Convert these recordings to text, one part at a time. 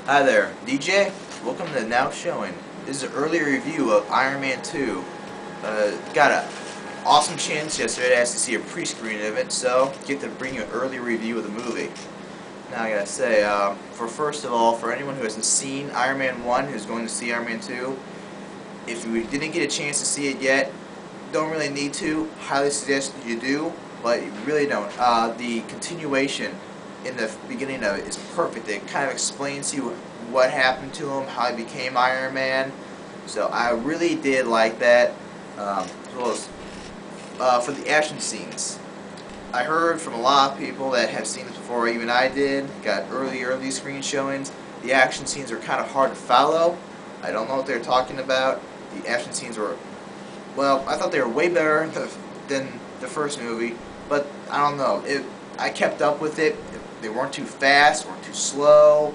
Hi there, DJ. Welcome to the Now Showing. This is an early review of Iron Man 2. Got an awesome chance yesterday to actually see a pre-screen of it, so get to bring you an early review of the movie. Now I gotta say, first of all, for anyone who hasn't seen Iron Man 1, who's going to see Iron Man 2, if you didn't get a chance to see it yet, don't really need to. Highly suggest that you do, but you really don't. The continuation in the beginning of it is perfect. It kind of explains to you what happened to him, how he became Iron Man. So I really did like that. As well as for the action scenes. I heard from a lot of people that have seen this before, even I did, got early screen showings. The action scenes are kind of hard to follow. I don't know what they're talking about. The action scenes were, well, I thought they were way better than the first movie, but I don't know. I kept up with it. They weren't too fast, weren't too slow.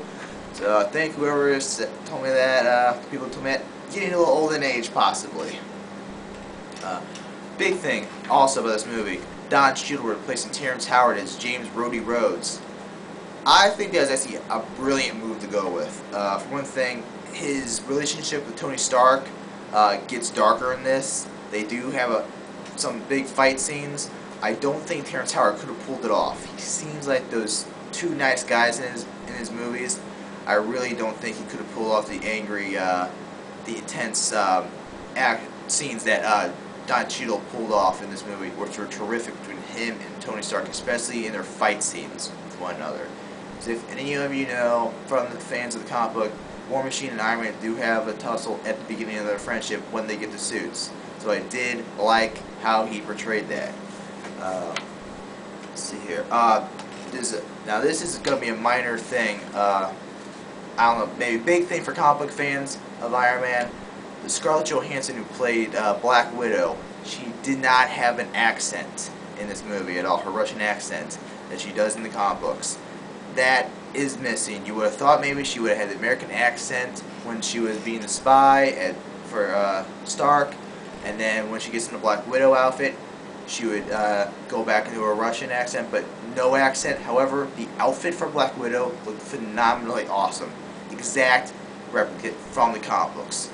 So I think whoever told me that, people told me that, getting a little old in age, possibly. Big thing also about this movie, Don Cheadle replacing Terrence Howard as James Rhodey Rhodes. I think that was actually a brilliant move to go with. For one thing, his relationship with Tony Stark gets darker in this. They do have some big fight scenes. I don't think Terrence Howard could have pulled it off. He seems like those two nice guys in his movies. I really don't think he could have pulled off the angry, the intense scenes that Don Cheadle pulled off in this movie, which were terrific between him and Tony Stark, especially in their fight scenes with one another. So if any of you know, from the fans of the comic book, War Machine and Iron Man do have a tussle at the beginning of their friendship when they get the suits. So I did like how he portrayed that. Let's see here. Now this is going to be a minor thing. I don't know, maybe big thing for comic book fans of Iron Man. The Scarlett Johansson who played Black Widow, she did not have an accent in this movie at all. Her Russian accent that she does in the comic books. That is missing. You would have thought maybe she would have had the American accent when she was being the spy for Stark, and then when she gets in the Black Widow outfit, she would go back into a Russian accent, but no accent. However, the outfit for Black Widow looked phenomenally awesome. Exact replicate from the comic books.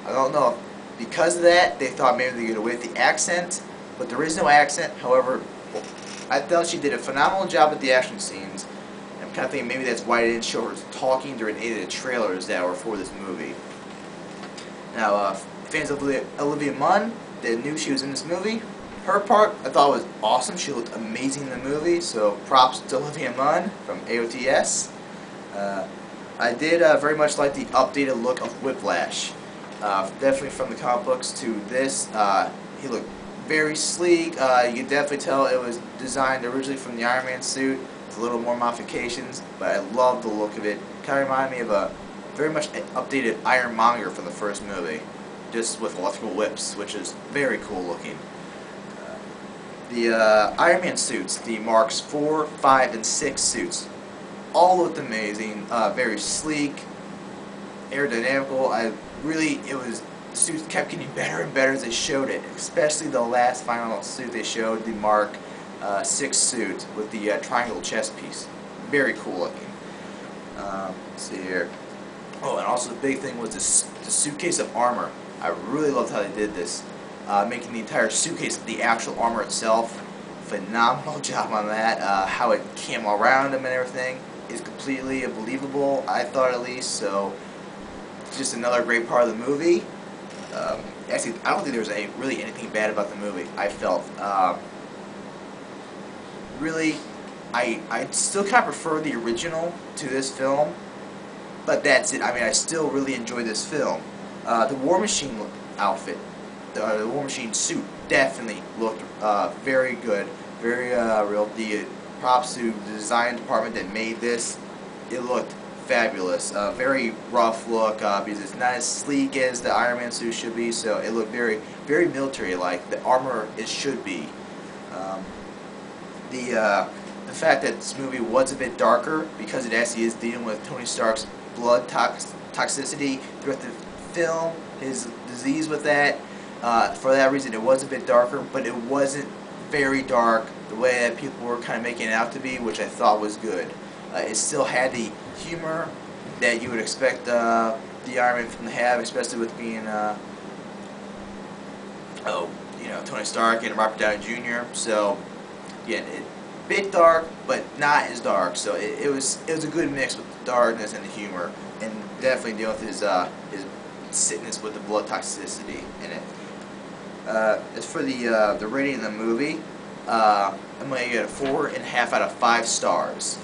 I don't know if because of that they thought maybe they could get away with the accent, but there is no accent. However, I thought she did a phenomenal job with the action scenes. I'm kind of thinking maybe that's why they didn't show her talking during any of the trailers that were for this movie. Now, fans of Olivia Munn that knew she was in this movie, her part I thought was awesome. She looked amazing in the movie, so props to Olivia Munn from AOTS. I did very much like the updated look of Whiplash. Definitely from the comic books to this, he looked very sleek. You can definitely tell it was designed originally from the Iron Man suit. With a little more modifications, but I love the look of it. Kind of reminded me of a very much updated Ironmonger from the first movie, just with electrical whips, which is very cool looking. The Iron Man suits, the Marks 4, 5, and 6 suits, all looked amazing. Very sleek, aerodynamical. The suits kept getting better and better as they showed it, especially the last final suit they showed, the Mark 6 suit with the triangle chest piece. Very cool looking. Let's see here. Oh, and also the big thing was the suitcase of armor. I really loved how they did this. Making the entire suitcase the actual armor itself. Phenomenal job on that. How it came around him and everything is completely believable, I thought at least. So, just another great part of the movie. Actually, I don't think there was really anything bad about the movie. I felt really, I still kind of prefer the original to this film, but that's it. I mean, I still really enjoy this film. The War Machine outfit, the War Machine suit, definitely looked very good, very real. The props to the design department that made this, it looked fabulous. Very rough look because it's not as sleek as the Iron Man suit should be, so it looked very, very military-like. The armor it should be. The fact that this movie was a bit darker because it actually is dealing with Tony Stark's blood toxicity throughout the film, his disease with that. For that reason, it was a bit darker, but it wasn't very dark the way that people were kind of making it out to be, which I thought was good. It still had the humor that you would expect the Iron Man film to have, especially with being Tony Stark and Robert Downey Jr. So again, bit dark, but not as dark. So it was a good mix with the darkness and the humor, and definitely dealing with his sickness with the blood toxicity in it. As for the rating of the movie, I'm gonna get a 4.5 out of 5 stars.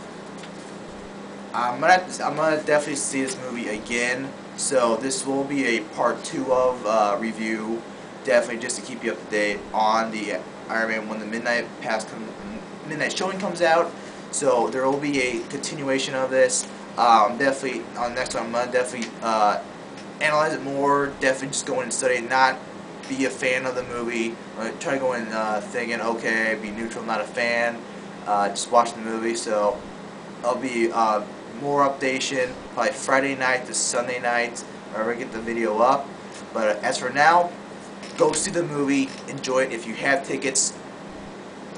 I'm gonna definitely see this movie again. So this will be a part 2 of review. Definitely just to keep you up to date on the Iron Man when the midnight showing comes out. So there will be a continuation of this. Definitely on the next one, I'm gonna definitely analyze it more. Definitely just go in and study it, not be a fan of the movie. Try to go in thinking, okay, be neutral, not a fan. Just watch the movie. So I'll be more updation probably Friday night to Sunday night whenever I get the video up. But as for now, go see the movie, enjoy it. If you have tickets,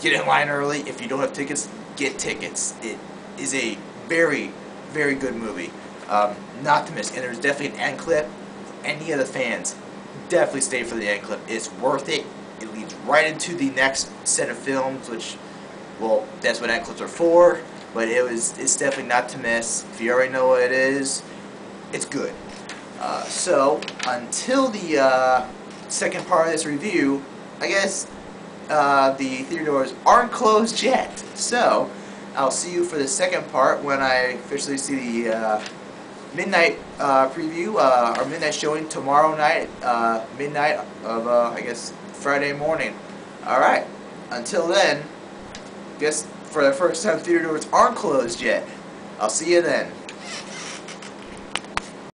get in line early. If you don't have tickets, get tickets. It is a very, very good movie. Not to miss. And there's definitely an end clip for any of the fans. Definitely stay for the end clip. It's worth it. It leads right into the next set of films, which, well, that's what end clips are for. But it's definitely not to miss. If you already know what it is, it's good. So until the second part of this review, I guess the theater doors aren't closed yet. So I'll see you for the second part when I officially see the midnight preview, or midnight showing tomorrow night, midnight of I guess Friday morning. Alright, until then, I guess for the first time theater doors aren't closed yet. I'll see you then.